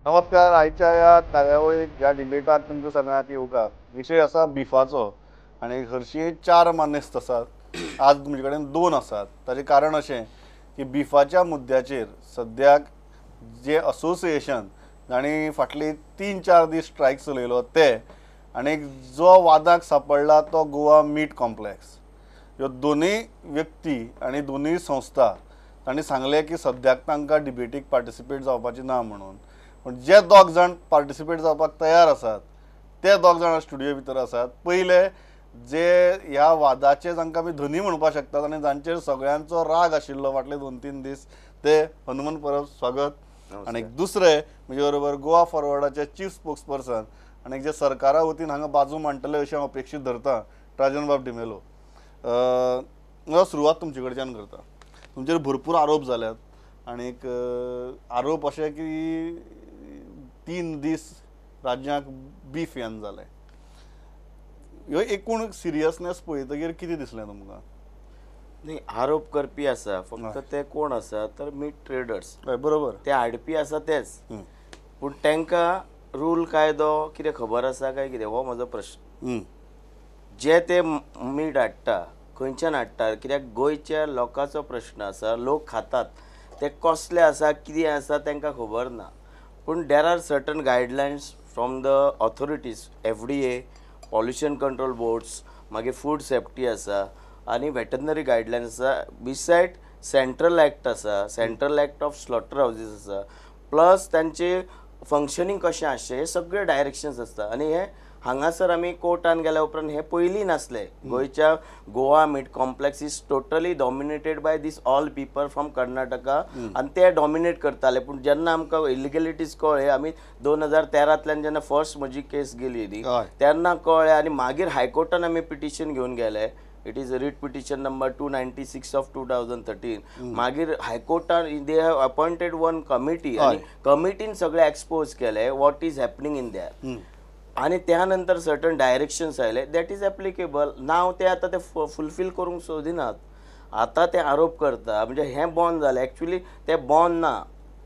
नमस्कार. आयच्या या कार्यावळीत ज्या डिबेटात तुमच्या सगळ्यांत येवका विशय आसा बिफाचो आणि हरशीं 4 मानेस्त आसात. आज तुमचे कडेन 2 आसात. ताचें कारण अशें की बिफाच्या मुद्द्याचेर सद्याक जे असोसिएशन जाणी फाटली 3-4 दीस स्ट्रायक चलयलो ते आनी जो वादाक सांपडला तो गोवा मीट कॉम्प्लेक्स. ह्यो दोनूय व्यक्ती आनी दोनूय संस्था तांणी सांगलें की सद्याक तांकां डिबेटीक पार्टिसिपेट जावपाचें ना म्हणून. पण जे 2 जाण पार्टिसिपेट जावपाक तयार आसात ते 2 जाण स्टुडियो भितर आसात. पयले जे ह्या वादाचे जांकां आमी धनी म्हणपाक शकतात आनी जांचेर सगळ्यांचो राग आशिल्लो फाटले 2-3 दीस ते हनुमंत परब स्वागत. आनी दुसरे म्हजे बरोबर गोवा फॉरवर्डाचे चीफ स्पोक्सपर्सन आनी जे सरकारा वतीन हांगा बाजू मांडटले अशें हांव अपेक्षीत धरतां राजन बाब डिमेलो. सुरवात तुमचे कडच्यान करता. तुमचेर भरपूर आरोप जाल्यात आनीक आरोप अशे की 3 दीस राज्याक बीफ येन जालें. ह्यो एकूण सिरियसनेस पळयतकीर कितें दिसलें तुमकां? नाही, आरोप करपी आसा फक्त ते कोण आसा तर मीट ट्रेडर्स बरोबर. ते हाडपी आसा तेच, पूण तांकां रूल कायदो कितें खबर आसा काय कितें हो म्हजो प्रश्न. जे ते मीट हाडटा खंयच्यान हाडटा, कित्याक गोंयच्या लोकांचो प्रश्न आसा. लोक खातात ते कसले आसा कितें आसा तांकां खबर ना. पूण there are certain guidelines from the authorities, FDA, pollution control boards, मागीर फूड सेफ्टी आसा आनी वेटनरी गायडलायन्स आसा. बिसायड सेंट्रल एक्ट आसा, central act of slaughter houses आसा, प्लस तांचे फंक्शनींग कशें आसचें हे सगळे डायरेक्शन्स आसता. आनी हे हांगासर आमी कोर्टान गेल्या उपरांत हे पयलीं नासले. गोंयच्या Goa meat complex is totally dominated by these all people from Karnataka आनी ते डॉमिनेट करताले. पूण जेन्ना आमकां इलिगॅलिटीज कळ्ळे, आमी 2013तल्यान जेन्ना फर्स्ट म्हजी केस गेली न्ही तेन्ना कळ्ळे आनी मागीर हायकोर्टान आमी पिटिशन घेवन गेले. It is writ petition number 296 of 2013. मागीर हायकोर्टान they have appointed one committee आनी कमिटीन सगळे एक्सपोज केले what is happening in there. आनी त्या नंतर सर्टन डायरेक्शन्स आयले दॅट इज एप्लिकेबल. नाव ते आतां ते फुलफील करूंक सोदिनात. आतां ते आरोप करता म्हणजे हें बंद जालें. एक्चुली ते बंद ना.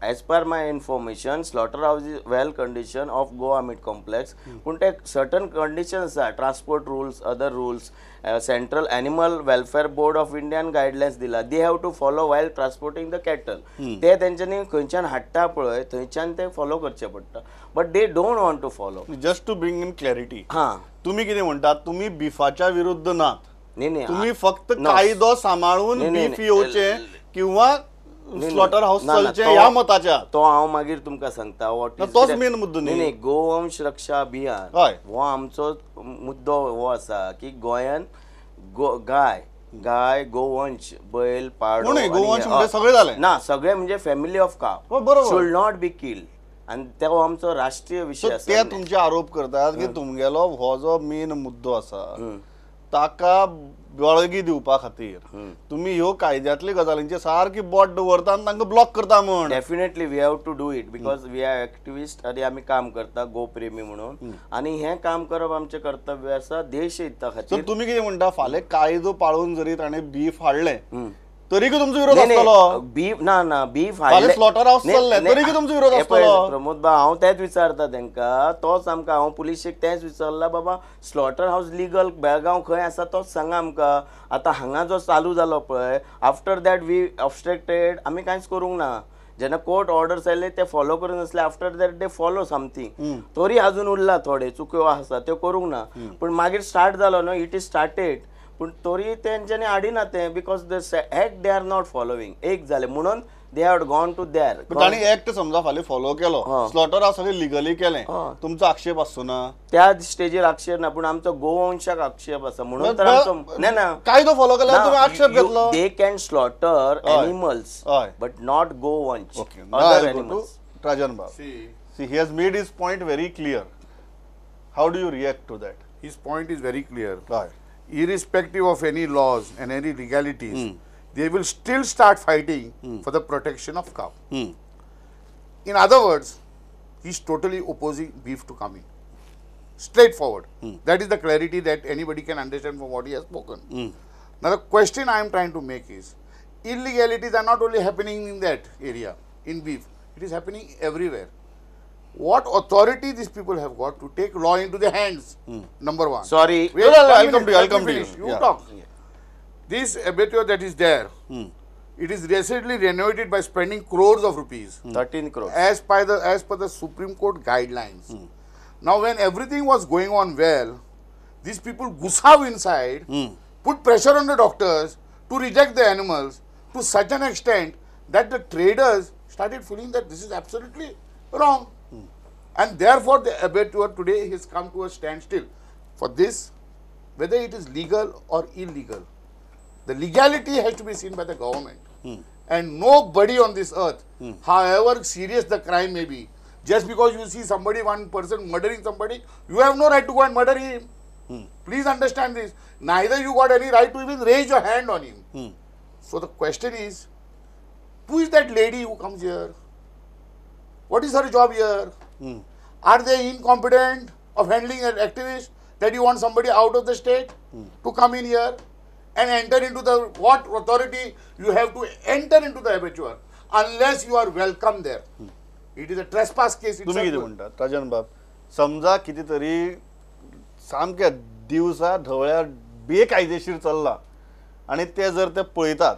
As per my information slaughter house is well condition of Goa meat complex. पूण ते सर्टन कंडिशन्स आसा, transport rules, other rules, central animal welfare board of Indian guidelines दिला. They have to follow while transporting the cattle. ते तेंच्यांनी खंयच्यान हाडटा पळय थंयच्यान ते फॉलो करचे पडटा. But they don't want to follow. Just to bring in clarity, हां, तुम्ही कितें म्हणटात? तुम्ही बिफाच्या विरुद्ध नात. न्ही, तुम्ही फक्त कायदो सांबाळून बीफ येवचे किंवा स्लॉटर हाऊस चलचे ह्या मताच्या. तो हांव मागीर तुमकां सांगता. वॉट इज तोच मेन मुद्दो न्ही. गोवंश रक्षा अभियान हो आमचो मुद्दो हो आसा की गोंयान गाय गोवंश बैल पाडो गोवंश म्हणजे सगळे जाले ना, सगळे म्हणजे फॅमिली ऑफ काव शुड नॉट बी किल्ड आनी तो आमचो राष्ट्रीय विषय आसा. ते तुमचे आरोप करतात की तुमगेलो हो जो मेन मुद्दो आसा ताका बळगी दिवपा खातीर तुम्ही ह्यो कायद्यातली गजालींची सारकी बोट दवरता आनी तांकां ब्लॉक करता म्हण. Definitely we have to do it because we are activist आनी आमी काम करता गोप्रेमी म्हणून. आनी हें काम करप आमचें कर्तव्य आसा देश हिता खातीर. तुम्ही कितें म्हणटा? फाल्यां कायदो पाळून जरी ताणें बीफ हाडलें तरीक तुमचो विरोध आसतलो? बीफ ना बीफ स्लॉटर हाऊस चल्ले तरीक तुमचो विरोध आसतलो? प्रमोद बा, हांव तेच विचारता तांकां. तोच आमकां हांव पुलिशेक तेच विचारला, बाबा स्लॉटर हाऊस लिगल बेळगांव खंय आसा तोच सांगा आमकां. आतां हांगा जो चालू जालो पळय आफ्टर दॅट वी ऑब्स्ट्रक्टेड, आमी कांयच करूंक ना. जेन्ना कोर्ट ऑर्डर्स आयले ते फॉलो करून नासले, after that they follow something. तरी अजून उरला थोडे चुक्यो आसा त्यो करूंक ना. पूण मागीर स्टार्ट जालो न्हू, इट इज स्टार्टेड. पूण तरी तेंच्यांनी हाडिना तें because the act they are not following. एक जालें म्हणून they have gone to there. तांणी एक्ट समजा फाल्यां फॉलो केलो, स्लॉटर हाऊस सगळें लिगली केलें, तुमचो आक्षेप आसचो ना? त्या स्टेजीर आक्षेप ना, पूण आमचो गोवंशाक आक्षेप आसा म्हणून तर आमचो ना कायदो फॉलो केल्यार तुमी आक्षेप घेतलो. They can slaughter animals but not गोवंश. Other animals. राजन बाब, see he has made his point very clear. How do you react to that? His point is very clear. Irrespective of any laws and any legalities, they will still start fighting for the protection of cow. In other words, he's totally opposing beef to coming. Straightforward. That is the clarity that anybody can understand from what he has spoken. Now the question I am trying to make is, illegalities are not only happening in that area, in beef, it is happening everywhere. what authority these people have got to take law into their hands. Number one. Sorry. Wait, No, no, one I'll minute, come to you, let I'll come me to you. finish. You Yeah. talk. This abattoir that is there, it is recently renovated by spending crores of rupees 13 crores. as per the Supreme Court guidelines. Now, when everything was going on well, these people gusav inside, put pressure on the doctors to reject the animals to such an extent that the traders started feeling that this is absolutely wrong. And therefore, the abattoir today has come to a standstill. For this, whether it is legal or illegal, the legality has to be seen by the government. And nobody on this earth, however serious the crime may be, just because you see somebody, one person murdering somebody, you have no right to go and murder him. Please understand this. Neither you got any right to even raise your hand on him. So the question is, who is that lady who comes here? What is her job here? Are they incompetent of handling an activist that you want somebody out of the state to come in here and enter into the, what authority you have to enter into the abattoir unless you are welcome there. It is a trespass case. तुम्ही किती म्हणतात राजन बाब, समजा कितीतरी सामक्या दिवसा ढवळ्या बेकायदेशीर चालला आणि ते जर ते पळयतात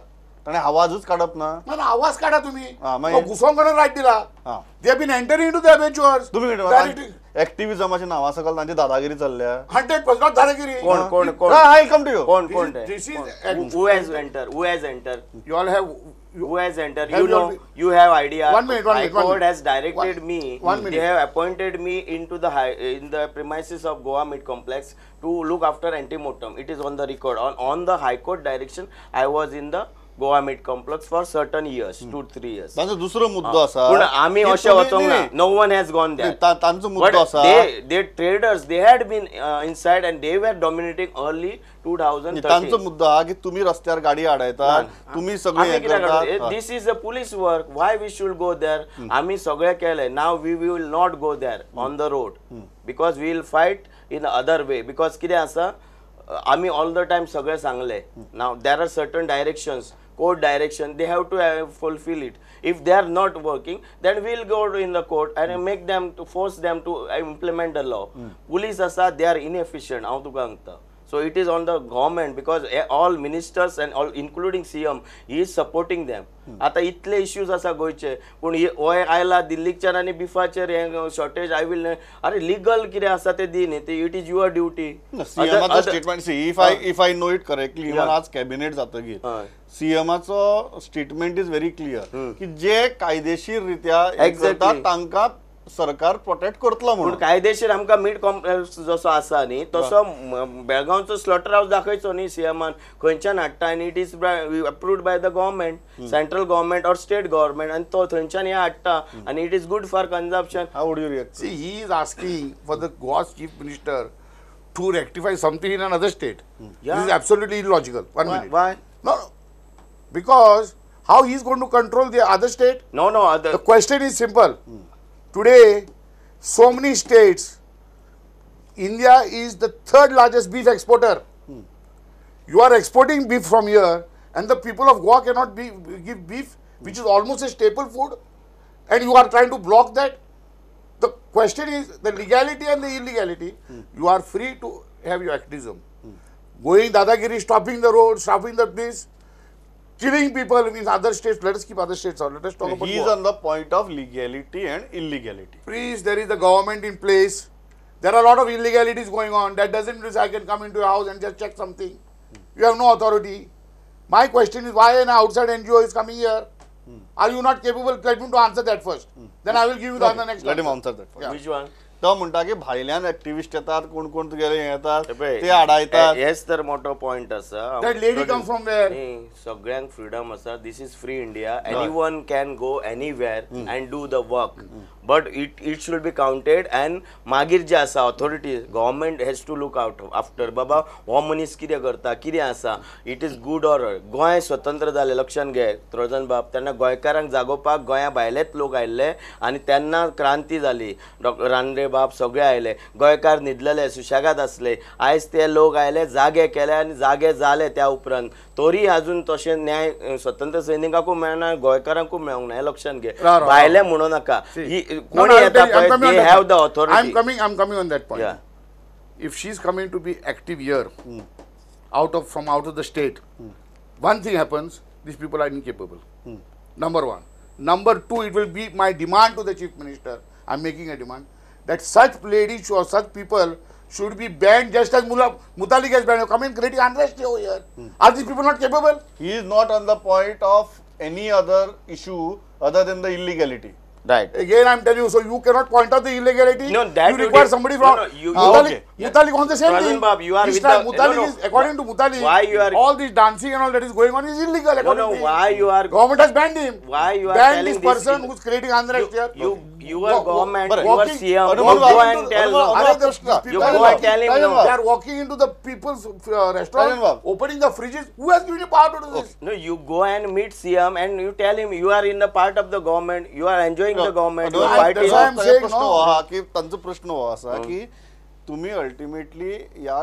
आणि आवाजच काढत ना, ना आवाज काढा तुम्ही. हा, मागीर? घुसोवंक राईट दिला. हा. They have been entering into the abattoirs. तुम्ही Directly. ऍक्टिव्हिजमाची नावा सकल तांची दादागिरी चालल्या. 100% not दादागिरी. कोण आय कम टू यू. कोण This is who has entered? Who has entered? you all have. Who has entered? Have You know, you- you have idea. One minute, High one Court minute. has directed me. One minute. They have appointed me into the in the premises of Goa Meat Complex to look after antemortem. It is on the record. On the High Court direction, I was in the Goa Meat Complex for certain years, 2-3 years. तांचो दुसरो मुद्दो असा पूण आमी की अशें तुम्ही- वचोंक ना. नाही, No one has gone there. तांचो मुद्दो But असा they traders, they had been inside and they were dominating early 2013. तांचो मुद्दो हा की तुम्ही रस्त्यावर गाडी आडायतात, तुम्ही सगळे आम्ही हे कित्याक करतात. करतात? This is a police work. Why we should go there? आम्ही सगळे केले. Now we will not go there on the road because we will fight in other way. Because कितें आसा, आम्ही all the time सगळे सांगले. Now there are certain directions, court direction. They have to fulfill it. If they are not working, then we will go in the court and make them to force them to implement the law. Police asa, they are inefficient. हांव तुका सांगता. So it is on the government because all ministers and all including CM he is supporting them. आता इतले issues आसा गोयचे पूण ओय आयला दिल्लीच्यान आनी बिफाचेर हे शॉर्टेज आय विल अरे लीगल कितें आसा ते दी न्ही ते इट इज युअर ड्युटी. सीएमाचो statement see if I know it correctly even आज कॅबिनेट जातकीर सीएमाचो स्टेटमेंट इज व्हेरी क्लियर की जे कायदेशीर रित्या Exactly. तांकां सरकार प्रोटेक्ट करतलो पूण म्हणून. कायदेशीर आमकां मीट कॉम्प्लेक्स जसो आसा न्ही तसो बेळगांवचो स्लॉटर हाऊस दाखयचो न्ही सीएमान खंयच्यान हाडटा आनी it is approved by the government central government और स्टेट गव्हर्मेंट आनी तो थंयच्यान हे हाडटा आनी it is good for consumption. How would you react? See, he is asking for the Goa's chief minister to rectify something in another state. This is absolutely illogical. One minute. Why? No, because how he is going to control the other state? No, The question is simple. Today, so many states, India is the third largest beef exporter. You are exporting beef from here, and the people of Goa cannot give beef, which is almost a staple food, and you are trying to block that. The question is the legality and the illegality. You are free to have your activism. Going Dadagiri, stopping the road, stopping the place, killing people in other states. Let us keep other states out. Let us talk about He is Goa. on the point of legality and illegality. Please, there is the government in place. There are a lot of illegalities going on. That doesn't mean I can come into your house and just check something. You have no authority. My question is why an outside NGO is coming here? Are you not capable? Let me to answer that first. Then I will give you the next Let him answer. answer that first. Which one? तो म्हणटा की भायल्यान activist येतात, कोण कोण तुगेले येतात, पळय, ते आडायतात. हेच तर मोठो पॉइंट आसा. That lady comes from where? न्ही, सगळ्यांक फ्रीडम आसा. This is free India. Anyone can go anywhere and do the work but it should be counted and मागीर जे आसा authorities government has to look out after बाबा हो मनीस कितें करता कितें आसा. It is good or Goa स्वतंत्र जालें लक्षात घे त्रोजन बाब तेन्ना गोंयकारांक जागोवपाक गोंया भायलेच लोक आयिल्ले आनी तेन्ना क्रांती जाली. डॉक्टर रानडे बाब सगळे आयले. गोंयकार न्हिदलेले सुशेगाद आसले. आयज ते लोक आयले जागे केले आनी जागे जाले. त्या उपरांत तरी अजून तशें न्याय स्वतंत्र सैनिकांकूय मेळना गोंयकारांकूय मेळोंक ना. हें लक्षात घे. भायले म्हणू नाका. ही कोणी येता पळय, they have the authority. I'm coming on that point. Yeah. If she's coming to be active here, from out of the state, one thing happens: these people are incapable. Number one. Number two, it will be my demand to the chief minister. I'm making a demand that such ladies or such people should be banned, just as Mutalik has banned. Come in, creating unrest over here. Are these people not capable? He is not on the point of any other issue other than the illegality. Right. Again, I'm telling you, so you cannot point out the illegality. No, that you you require did. somebody from No, no, you- Mutalik. okay. Mutalik on the same Rajan thing. Bab, you are This with time the- Mutalik no, no. is, according to Mutalik, Why you are- all this dancing and all that is going on is illegal. No, According no, to him. why you are... Government has banned him. Why you are banned telling this this person in- who's creating unrest here. You are government, but you are walking- CM, Hanuman go Bab, and tell Hanuman them. Bab, Are Krishna, the You people go are and tell him Rajan no. Bab. They are walking into the people's Rajan restaurant, Bab. opening the fridges. Who has given you power to do this? No, you go and meet CM and you tell him you are in the part of the government, you are enjoying the government, you are I- fighting. that's why I'm saying प्रश्न no. हो हा की त्यांचा प्रश्न हो असा की तुम्ही अल्टिमेटली या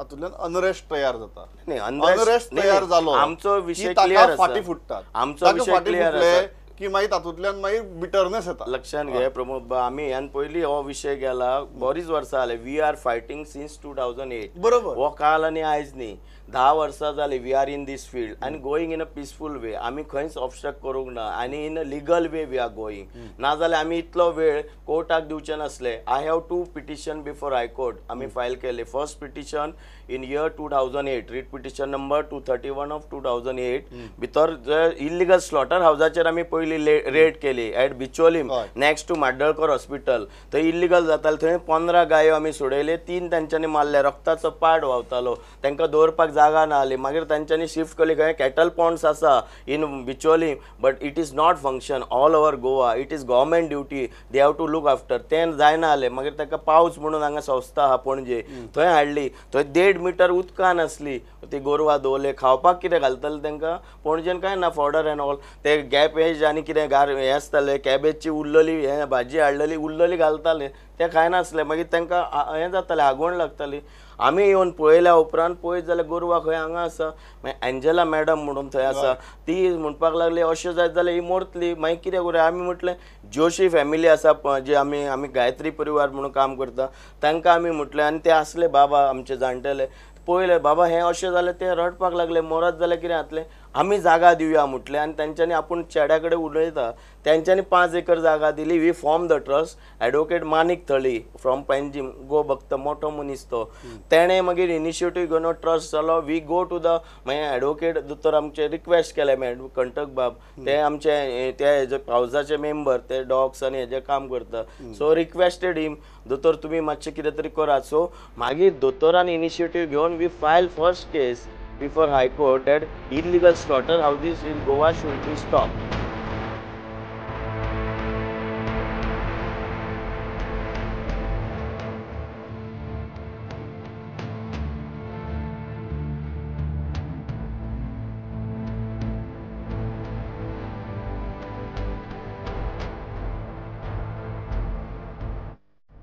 हातूंतल्यान अनरेस्ट तयार जाता नाही, unrest- अनरेस्ट नाही, तयार नाही. जालो आमचो विषय की ताका clear आसा. फाटी फुटतात आमचो ताका विषय फाटी clear फुटले आसा. की मागीर तातूंतल्यान मागीर बिटरनेस येता लक्षात घे प्रमोद बा, आम्ही ह्यान पयली हो विषय गेला बरीच वर्सां जाले. We are fighting since 2008. बरोबर. हो काल आनी आयज न्ही, 10 वर्सां जाली we are in this field आनी going in a peaceful way. आमी खंयच ऑब्स्ट्रक्ट करूंक ना आनी in a legal way we are going. नाजाल्यार आमी इतलो वेळ कोर्टाक दिवचे नासले. I have 2 petition before high court आमी फायल केले. First petition in year 2008, writ petition number 231 of 2008. भितर इल्लिगल स्लॉटर हावजाचेर आमी पयली रेड केली at Bicholim next to Maddalkar hospital. थंय इल्लिगल जाताले. थंय 15 गायो आमी सोडयले, 3 तांच्यांनी मारले. रक्ताचो पाड व्हांवतालो, तांकां दवरपाक जागा ना आली. मागीर तांच्यांनी शिफ्ट केली खंय कॅटल पॉन्ड्स आसा in Bicholim, but it is not function all over Goa. It is government duty, they have to look after. तें जायना जालें. मागीर ताका पावस म्हणून हांगा संस्था आहा पणजे, थंय हाडली. थंय 1.5 मिटर उदकान आसली. ती गोरवां दवरले. खावपाक कितें घालतले तांकां? पणजेन कांय ना, फॉर्डर एंड ऑल. ते गॅपेज आनी कितें हें आसतालें, कॅबेजची उरलेली हें भाजी हाडलेली उरलेली घालताले, ते खायनासले. मागीर तांकां हें जातालें, आगोण लागताली. आमी येवन पळयल्या उपरांत पळयत जाल्यार गोरवां खंय हांगा आसा. मागीर एंजेला मॅडम म्हणून थंय आसा, ती म्हणपाक लागली अशें जायत जाल्यार ही मरतली. मागीर कितें करूया? आमी म्हटलें जोशी फॅमिली आसा जे आमी गायत्री परिवार म्हणून काम करता, तांकां आमी म्हटलें आनी ते आसले बाबा आमचे जाणटेले. पळयलें बाबा हें अशें जालें, ते रडपाक लागले. मरत जाल्यार कितें जातलें? आमी जागा दिवया म्हटलें आनी तेंच्यांनी आपूण चेड्या कडेन उलयता. तेंच्यांनी 5 एकर जागा दिली. We form the trust. Advocate Manik Thali from Panjim, गो भक्त, मोठो मनीस तो. तेणें मागीर इनिशिएटीव घेवन ट्रस्ट जालो. वी गो टू द मागीर एडवोकेट दोतोर आमचे रिक्वेस्ट केलें कंटक बाब, ते आमचे ते हेजे हावजाचे मेंबर, ते डॉग्स आनी हेजें काम करता. सो रिक्वेस्टेड हिम, दोतोर तुमी मातशें कितें तरी करात. सो मागीर दोतोरान इनिशिएटीव घेवन we file first case before High Court that illegal slaughterhouses in Goa should be stopped.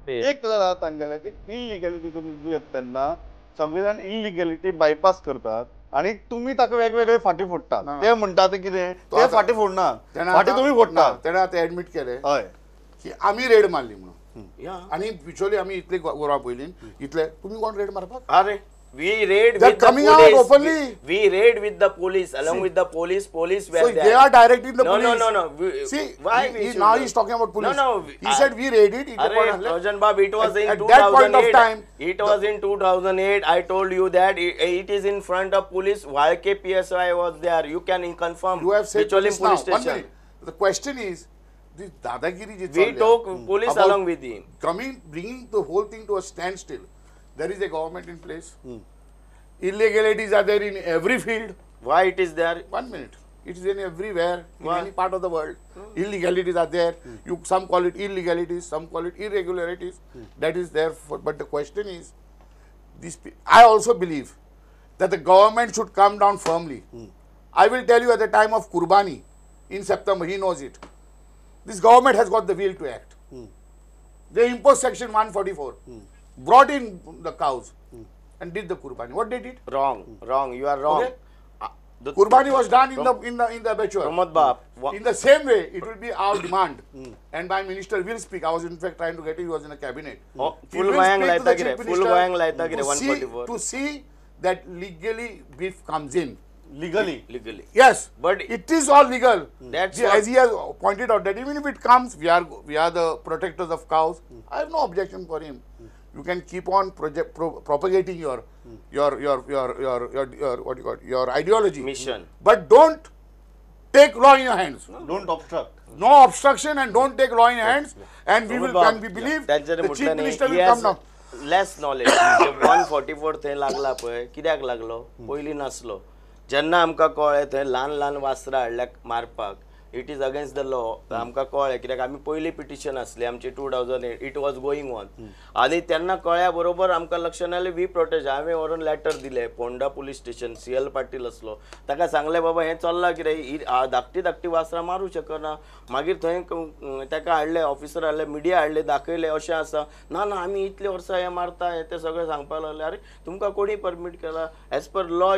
एक जरा सांगायला की इलिगॅलिटी तुम्ही त्यांना संविधान इलिगॅलिटी बायपास करतात आणि तुम्ही ताका वेगवेगळे फाटी फोडतात. ते म्हणतात कितें, ते फाटी फोडना, फाटी तुम्ही फोडतात. तेणें आतां एडमीट केलें हय की आमी रेड मारली म्हणून. Yeah. आनी बिचोली आमी इतले गोरवां पयलीं इतले, तुमी कोण रेड मारपाक? Are we raid They're with the coming out police? openly. We raid with the police, along with the police. Police were So there. they are directing the No, police. no. See, why we should now not? he's talking about police. No. He said we raided. Arre, Rajan Bab, it was in At that point of 2008. time, It was in 2008. I told you that it is in front of police. YKPSI was there. You can confirm. you have said Bicholim police now. police One station. minute. The question is, this dadagiri je We chal took raha, police about along with him. bringing the whole thing to a standstill. There is a government in place. Illegalities are there in every field. Why it is there? 1 minute. It is in everywhere, in Why? any part of the world. Illegalities are there. Some call it illegalities, some call it irregularities. That is there. But the question is, I also believe that the government should come down firmly. I will tell you, at the time of Kurbani in September, he knows it. This government has got the will to act. They imposed Section 144, brought in the cows, and did the Kurbani. What they did? Wrong. You are wrong. Okay. Qurbani was done in the abattoir. Pramod Bap, In the same way, it will be our demand, and my minister will speak. I was in fact trying to get it. He was in a cabinet. Oh, He full will goyang speak to laita the kire, chief full minister goyang laita kire, to see- 144. to see that legally beef comes in. Legally. legally. Yes, But it is all legal. That's See, what- as he has pointed out that even if it comes, we are the protectors of cows. I have no objection for him. You can keep on propagating your what do you call it, your ideology, Mission. but don't take law in your hands. Don't obstruct. No obstruction and don't take law in your hands. And we will, and we believe the त्यांच्यानी chief म्हटलं minister नाही will come down. Less knowledge 144 थंय लागला पळय कित्याक लागलो पयलीं नासलो जेन्ना आमकां कळ्ळें थंय ल्हान ल्हान वासरां हाडल्याक मारपाक it is against the law आमकां कळ्ळें कित्याक आमी पयलीं पिटिशन आसली आमची 2008 इट वॉज गोईंग ऑन आनी तेन्ना कळ्ळ्या बरोबर आमकां लक्षांत आयलें वी प्रोटेस्ट हांवें व्हरून लेटर दिलें Ponda police station CL Patil असलो ताका सांगलें बाबा हें चल्लां कितें धाकटी धाकटी वासरां मारूं शकना मागीर थंय ताका हाडलें ऑफिसर हाडले मिडिया हाडले दाखयलें अशें आसा ना ना आमी इतले वर्सां हें मारता हें तें सगळें सांगपाक लागलें अरे तुमकां कोणी परमीट केला एज पर लॉ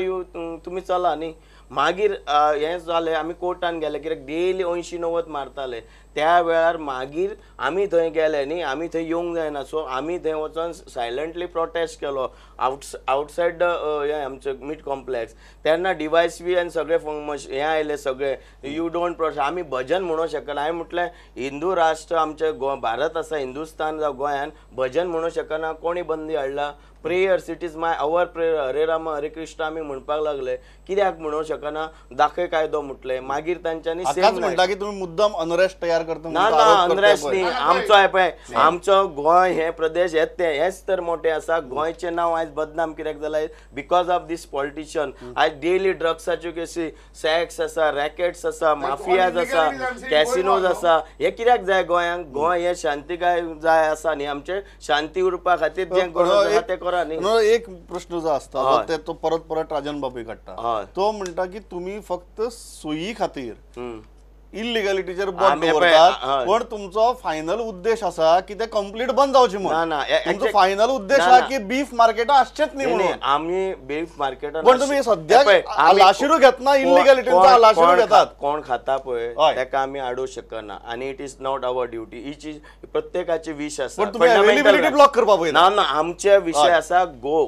तुमी चला न्ही मागीर हें जालें आमी कोर्टान गेले कित्याक डेली 80-90 मारताले त्या वेळार मागीर आमी थंय गेले न्ही आमी थंय येवंक जायना सो आमी थंय वचोन सायलंटली प्रोटेस्ट केलो आउटसायड हें आमचें मीट कॉम्प्लेक्स तेन्ना DYSP आनी सगळे हें आयले सगळे यू डोंट प्रोटेस्ट आमी भजन म्हणूंक शकना हांवें म्हटलें हिंदू राष्ट्र आमचें भारत आसा हिंदुस्तान जावं गोंयान भजन म्हणूंक शकना कोणी बंदी हाडला prayers it is my our prayer हरे राम हरे कृष्ण आमी म्हणपाक लागले कित्याक म्हणूंक शकना दाखय कायदो म्हटलें मागीर तांच्यांनी आताच म्हणटा की तुम्ही मुद्दाम अनरेस्ट तयार करता ना म्हणून ना आरोप करताय अनरेस्ट पळय. न्ही आमचो हे पळय आमचो गोंय हे प्रदेश हेच तर मोठे आसा गोंयचें नांव आयज बदनाम कित्याक जालां बिकॉज ऑफ दीस पॉलिटिशियन आयज डेली ड्रग्साच्यो केसी सॅक्स आसा रॅकेट्स आसा माफियाज आसा कॅसिनोज आसा हे कित्याक जाय गोंयांक गोंय हे शांतीकाय जाय आसा न्ही आमचे शांती उरपा खातीर जें करूं जाता तें करा न्ही म्हणून एक प्रश्न जो असता हय. ते तो परत परत राजन बाबी काडटा हय. तो म्हणटा की तुम्ही फक्त सोयी खातीर इलिगॅलिटीचेर बोट आमी पळय, दवरतात हय. पण तुमचो फायनल उद्देश आसा की ते कंप्लीट बंद जावचे ना, म्हणून ना, तुमचो exact- फायनल उद्देश ना, हा ना. की बीफ मार्केटां आसचेच न्ही म्हणून आमी बीफ मार्केटान पण तुम्ही सद्याक आलाशिरू घेतना कोण- इलिगॅलिटींचो कोण- आलाशिरू कोण घेतात कोण खाता पळय हय. ताका आमी आडूं शकना आनी it is not our duty ही प्रत्येकाची विश आसा पण तुम्ही fundamental availability right. block करपा पळयना. ना ना आमचे विशय हय. आसा गो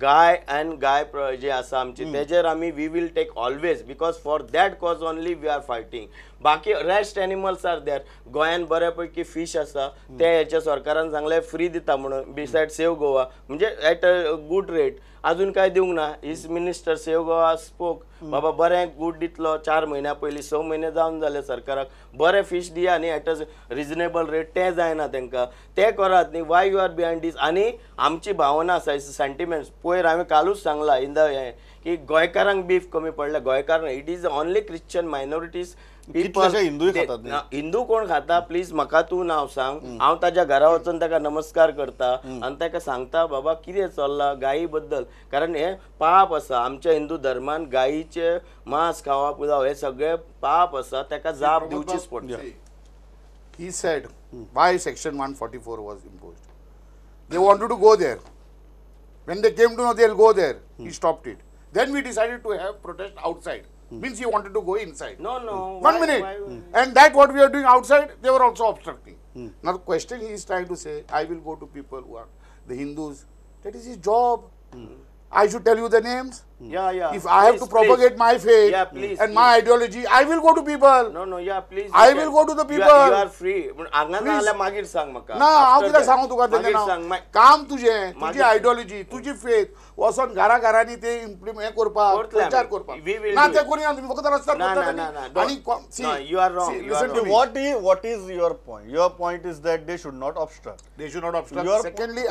गाय अँड गाय जे आसा आमची तेजेर आमी we will take always because for that cause only we are fighting बाकी रेस्ट एनिमल्स आर देर गोंयान बऱ्यापैकी फिश आसा ते हेच्या सरकारान सांगले फ्री दिता म्हणून बिसायड सेव गोवा म्हणजे एट अ गूड रेट अजून काय दिवंक ना is minister save Goa spoke बाबा बरें गूड दितलो 4 म्हयन्या पयलीं 6 म्हयने जावन जाले सरकाराक बरें फिश दिया न्ही एट अ रिजनेबल रेट तें जायना तांकां ते करात न्ही वाय यू आर बिहायंड दीस आनी आमची भावना आसा सेंटिमेंट्स पयर हांवें कालूच सांगला इन द हें की गोंयकारांक बीफ कमी पडले गोंयकार it is only Christian minorities कितलेशे हिंदूय खातात न्ही. हिंदू कोण खाता प्लीज म्हाका तूं नांव सांग हांव ताच्या घरा वचून ताका नमस्कार करता आनी ताका सांगता बाबा कितें चल्लां गायी बद्दल कारण हे पाप आसा आमच्या हिंदू धर्मान गायीचे मांस खावप जावं हे सगळे पाप आसा ताका जाप दिवचीच पडटा He said, why Section 144 was imposed. They wanted to go there. When they came to know they'll go there, he stopped it. Then we decided to have protest outside. Means he wanted to go inside. No, no. One minute. And that what we are doing outside, they were also obstructing. Now the question he is trying to say, I will go to people who are the Hindus. That is his job. I should tell you the names. Yeah. If I have to propagate my faith Yeah, please, and my ideology, I will go to people. No, yeah, please. I will go to the people. You are free. हांगा ना जाल्यार मागीर सांग म्हाका. ना हांव After कित्याक that. सांगू तुका मागीर तेन्ना सांग काम तुजें तुजी मागीर- आयडियोलॉजी तुजी फेथ वचोन घरांनी ते इम्प्लिमेंट हे करपाक करतले प्रचार आमी. करपाक We will ना do ते it. कोणी तुम्ही फक्त रस्त्यार ना, करतात ना, आनी- ना, आनी don't. see, No, you are wrong, see, you are listen to wrong. me. What is your point? Your point is that they should not obstruct. They should not obstruct. Your- Secondly,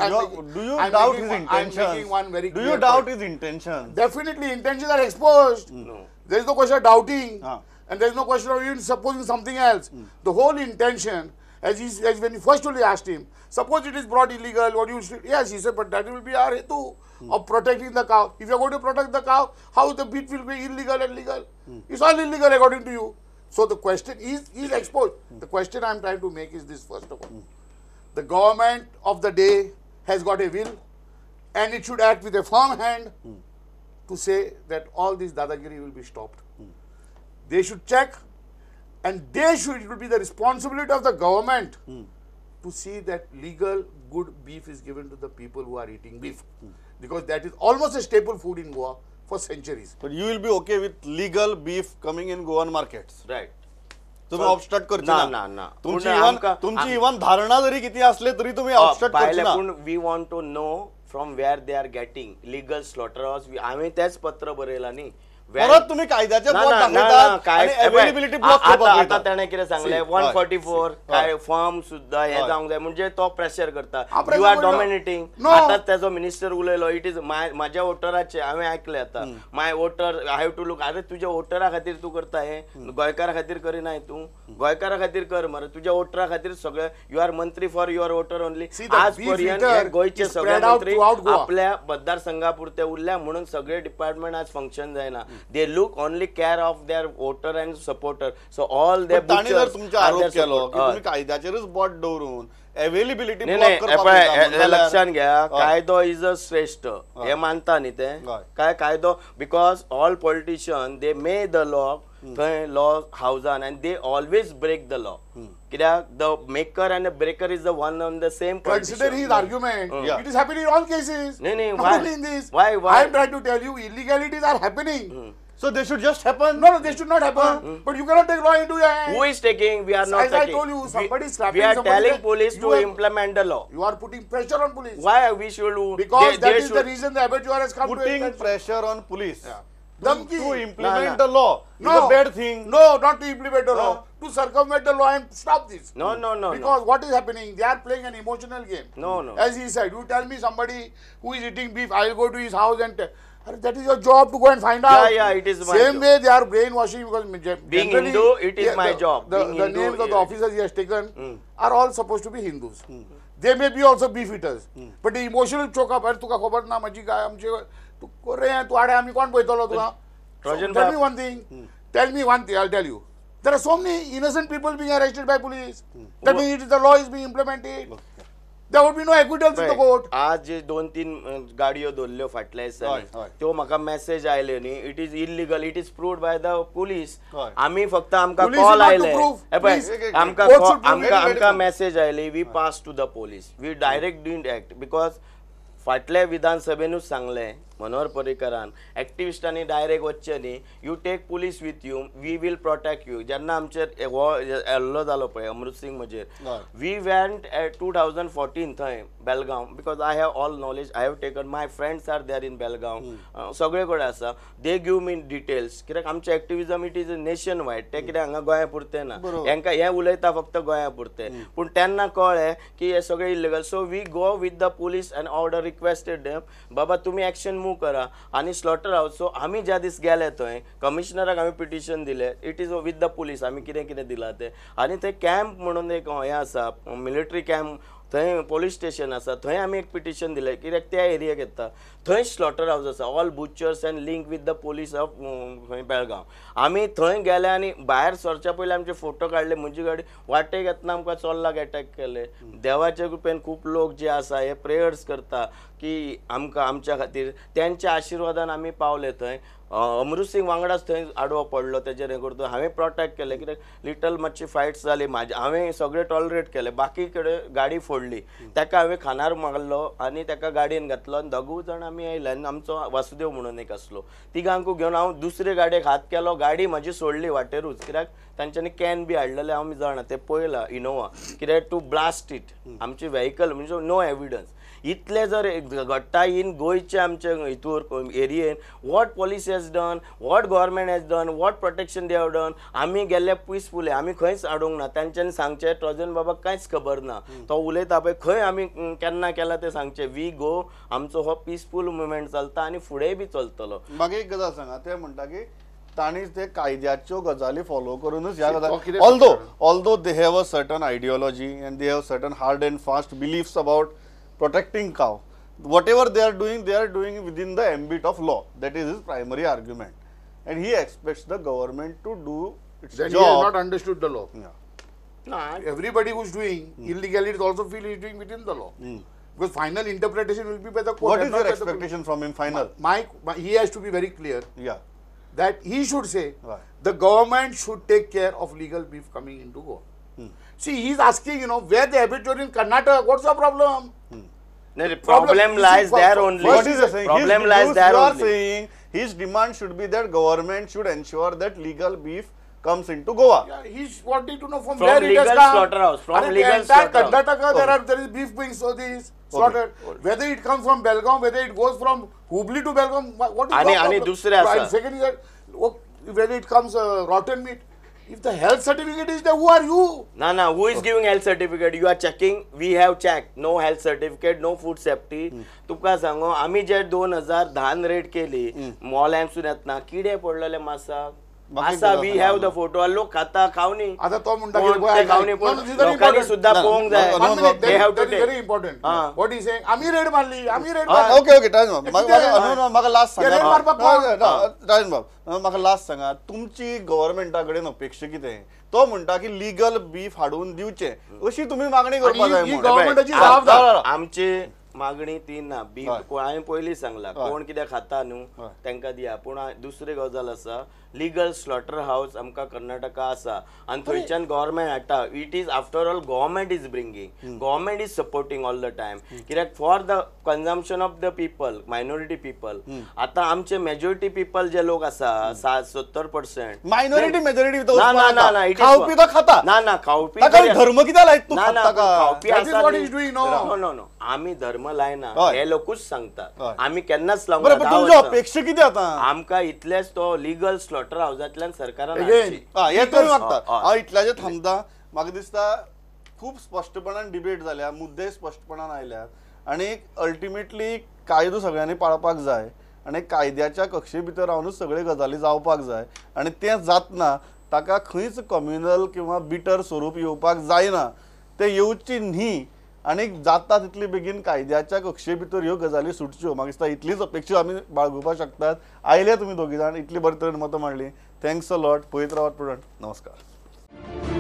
do you I'm doubt making his one- I'm intentions? making one very Do clear you doubt point. his intentions? Definitely intentions are exposed. No. There is no question of doubting, Ah. and there is no question of even supposing something else. The whole intention, as when you first only asked him, suppose it is brought illegal, what you should, yes, he said, but that will be our hetu of protecting the cow. If you are going to protect the cow, how the beef will be illegal and legal? It's all illegal according to you. So the question is exposed. The question I am trying to make is this: first of all, the government of the day has got a will, and it should act with a firm hand. to say that all this dadagiri will be stopped. They should check, and it will be the responsibility of the government to see that legal good beef is given to the people who are eating beef, because that is almost a staple food in Goa for centuries. But you will be okay with legal beef coming in Goan markets. Right तुम्ही obstruct करची ना, ना ना. तुमची even धारणा जरी किती असले तरी तुम्ही ऑब्स्ट्रक्ट करची ना. पूण we want to know from where they are getting legal slaughter house. आम्ही तेच पत्र बरयला न्ही. परत तुम्ही कायद्याचे बोट दाखयतात आणि अवेलेबिलिटी ब्लॉक करपाक आता वयतात. त्याने कितें सांगले 144 काय फॉर्म सुद्धा हे जावंक जाय म्हणजे तो प्रेशर करता. You are dominating. आता त्याचो मिनिस्टर उलयलो इट इज माझ्या वोटराचे हांवें आयकले आता my voter I have to look. अरे तुझ्या वोटरा खातीर तू करता हे गोंयकारा खातीर करिनाय तू. गोंयकारा खातीर कर मरे. तुझ्या वोटरा खातीर सगळे यू आर मंत्री फॉर युअर वोटर ओनली. आज पर्यंत गोंयचे सगळे मंत्री आपल्या मतदारसंघापुरते उरल्या म्हणून सगळे डिपार्टमेंट आज फंक्शन जायना. They look only care of their voter and supporter. So all their ताणी जर butchers तुमचा are आरोप their केलो की support- तुम्ही कायद्याचेरच बोट दवरून अवेलेबिलिटी नाही ब्लॉक नाही करपाक पळय, वयता हे म्हणल्यार- लक्षात घ्या. कायदो इज अ श्रेष्ठ हे मानता न्ही ते. काय कायदो because all politician they make the law थंय लॉ हाऊसान and they always break the law. कित्याक the maker and the breaker is the one on the same. Consider his argument. It is happening in all cases. No, Not why? only in this. Why? I am trying to tell you, illegalities are happening. So they should just happen. No, they should not happen. But you cannot take law into your hand. Who is taking? We are not As I taking. told you, somebody is slapping We are somebody telling there. police You to are- implement the law. You are putting pressure on police. Why we should? Because that they is should, the reason the abattoir has come to Putting attention. pressure on police Dhamki. to implement No. the law is a bad thing. No, not to implement the law. To circumvent the law and stop this. No, no, no, Because what is happening? They are playing an emotional game. No, no. As he said, you tell me somebody who is eating beef, I will go to his house and tell. That is your job to go and find out. Yeah, it is my Same job. way they are brainwashing because Being generally, Hindu, it is my job. The Being Hindu, names of the yeah. officers he has taken are all supposed to be Hindus. They may be also beef eaters. But the emotional choke up, अरे तुका खबर ना माझी काय आमचे तू कोरे तू आडे आम्ही कोण पळयतलो तुका. Trojan Tell Bab- me one thing. Tell me one thing. I'll tell you. There are so many innocent people being arrested by police. That means it is the law is being implemented. There would be no acquittals in the court. आज जे 2-3 गाडयो दवरल्यो फाटल्या हय, दिसांनी हय. त्यो म्हाका मेसेज आयले न्ही. It is illegal. It is proved by the police. हय. आमी फक्त आमकां Police call is not to आयले. prove. हे पळय, Please. आमकां Court should prove. Very, very आमकां good. मेसेज आयली. We pass to the police. We direct didn't act because फाटल्या विधानसभेनूच सांगले मनोहर पर्रीकरान एक्टिविस्टांनी डायरेक्ट वच्चे न्ही. You take police with you. We will protect you. जेन्ना आमचेर हल्लो जालो पळय अमृत सिंग मजेर. वी वेंट एट 2014 थंय Belgaum because I have all knowledge. I have taken my friends are there in Belgaum. सगळे कडेन आसा. They give me details. कित्याक आमचें एक्टिविजम इट इज नेशन वायड. ते कितें हांगा गोंया पुरतें ना. हेंकां हें उलयता फक्त गोंया पुरतें. पूण तेन्ना कळ्ळें की हे सगळें illegal. So we go with the police and order requested them बाबा तुमी एक्शन मूव करा. आनी स्लॉटर हाऊस. सो आमी ज्या दीस गेले थंय कमिशनराक आमी पिटिशन दिलें. It is with the police. आमी कितें कितें दिलां तें. आनी थंय कॅम्प म्हणून एक हें आसा मिलिटरी कॅम्प. थंय पोलीस स्टेशन आसा. थंय आमी एक पिटिशन दिलें कित्याक त्या एरियाक येता. थंय स्लॉटर हाऊस आसा. All butchers and link with the police of खंय बेळगांव. आमी थंय गेले आनी भायर सरच्या पयलीं आमचे फोटो काडले. म्हजी गाडी वाटेक येतना आमकां चोल्लाक अटॅक केले. देवाचे कृपेन खूब लोक जे आसा हे प्रेयर्स करता की आमकां आमच्या खातीर तेंच्या आशिर्वादान आमी पावले थंय. अमृत सिंग वांगडाच थंय आडवो पडलो. तेजेर हें करता हांवें प्रोटेक्ट केलें कित्याक लिटल मातशी फायट्स जाली म्हाजे. हांवें सगळें टॉलरेट केलें. बाकी कडेन गाडी फोडली. ताका हांवें खानार मारलो आनी ताका गाडयेन घातलो आनी दोगूय जाण आमी आयले. आनी आमचो वासुदेव म्हणून एक आसलो. तिगांकू घेवन हांव दुसरे गाडयेक हात केलो. गाडी म्हाजी सोडली वाटेरूच. कित्याक तांच्यांनी कॅन बी हाडलेले आमी जाणा ते पळयलां इनोवा. कित्याक टू ब्लास्ट इट. आमची व्हेकल म्हणजे नो एविडन्स. इतले जर घडटा इन गोंयचे आमचे हितूर एरियेन what policy has done, what government has done, what protection they have done. आमी गेल्ले पिसफुले. आमी खंयच आडोंक ना. तांच्यांनी सांगचे ट्रोजन बाबाक कांयच खबर ना. तो उलयता पळय खंय आमी केन्ना केला ते सांगचे. We go. आमचो हो पिसफूल मुवमेंट चलता आनी फुडेंय बी चलतलो. म्हाका एक गजाल सांगा. ते म्हणटा की तांणी ते कायद्याच्यो गजाली फॉलो करूनच ह्या तो गजाली कितें although they have a certain ideology and they have certain hard and fast beliefs about protecting cow. Whatever they are doing within the ambit of law. That is his primary argument. And he expects the government to do its Then he has job. not understood the law. Yeah. No, Everybody who's doing illegality also feel he is doing within the law. because final interpretation will be by the court. What and is not your by the police. expectation from him final? He has to be very clear Yeah. that he should say Right. the government should take care of legal beef coming into Goa. See, he's asking, where the abattoir in Karnataka, what's the problem? No, the problem you lies see, there only. What is he saying? Problem His- lies there you are only. saying his demand should be that government should ensure that legal beef comes into Goa. Yeah, he's wanting to know from From where it has legal come. slaughterhouse, from And legal the entire slaughterhouse. Karnataka, there is beef being slaughtered. Whether it comes from Belgaum, whether it goes from Hubli to Belgaum, what is आणि- the आणि problem? दुसरे असा. And second is that, whether it comes rotten meat, if the health certificate is there, who are you? No, who is giving health certificate? You are checking, we have checked, no health certificate, no food safety. तुका सांगो आम्ही जे 2010 red केली मॉलॅमसून येतना किडे पडलेले मासा मासा we have the photo लोक खाता खावनी आता तो म्हणटा कोण की ते खावनी No, पण this is very लोकांनी important. सुद्धा No, पोवंक no, जाय no, One minute, they have to that is very take. important. Ah. What he saying? आम्ही रेड मारली, आम्ही रेड मारली. ओके ओके राजन बाब किती म्हाका लास्ट या रेड मारपाक कोण? सांगा राजन बाब म्हाका लास्ट सांगा तुमची गव्हर्नमेंटा कडेन अपेक्षा कितें तो म्हणटा की लिगल बीफ हाडून दिवचे अशी तुम्ही मागणी करपाक जाय ही म्हणून. गव्हर्नमेंटाची आ- आ- जबाबदारी. आ- आमची मागणी ती ना बीफ हय. हांवें पयलीं सांगला हय. कोण कितें खाता न्हू हय. तांकां दिया पूण दुसरी गजाल आसा लिगल स्लॉटर हाऊस आमकां कर्नाटका आसा आनी थंयच्यान गव्हर्मेंट हाडटा it is after all government is bringing government is supporting all the time कित्याक for the consumption of the people minority people आतां आमचे मेजॉरिटी पीपल जे लोक आसा 70% मायनॉरिटी मेजॉरिटी ना इट खावपी तो खाता ना खावपी ताका तरी- धर्म कित्याक लायत तूं ना ना खाता का? खावपी That is आसा what न्ही. he's doing, no. नो आम्ही धर्म लायना हय. हे लोकूच सांगतात हय. आम्ही केन्नाच बरं लावना पण 10 तुमची वर्सां. अपेक्षा कितें आतां आमकां इतलेच तो लिगल स्लॉटर हाऊसांतल्यान सरकारान Again. हाडची. हे तुमी मागता हय. हांव इतल्याचे थांबता म्हाका दिसता खूब स्पश्टपणान डिबेट जाल्या मुद्दे स्पश्टपणान आयल्यात आनी अल्टिमेटली कायदो सगळ्यांनी पाळपाक जाय आनी कायद्याच्या कक्षे भितर रावनूच सगळे गजाली जावपाक जाय आनी तें जातना ताका खंयच कम्युनल किंवा बिटर स्वरूप येवपाक जायना ते येवची न्ही आनी जाता तितले बेगीन कायद्याच्या कक्षे भितर ह्यो गजाली सुटच्यो म्हाका दिसता इतलीच अपेक्षा आमी बाळगुपाक शकतात आयले तुमी दोगी जाण इतली बरे तरेन मतां मांडली थँक्स अ लॉट पळयत रावात प्रुडंट नमस्कार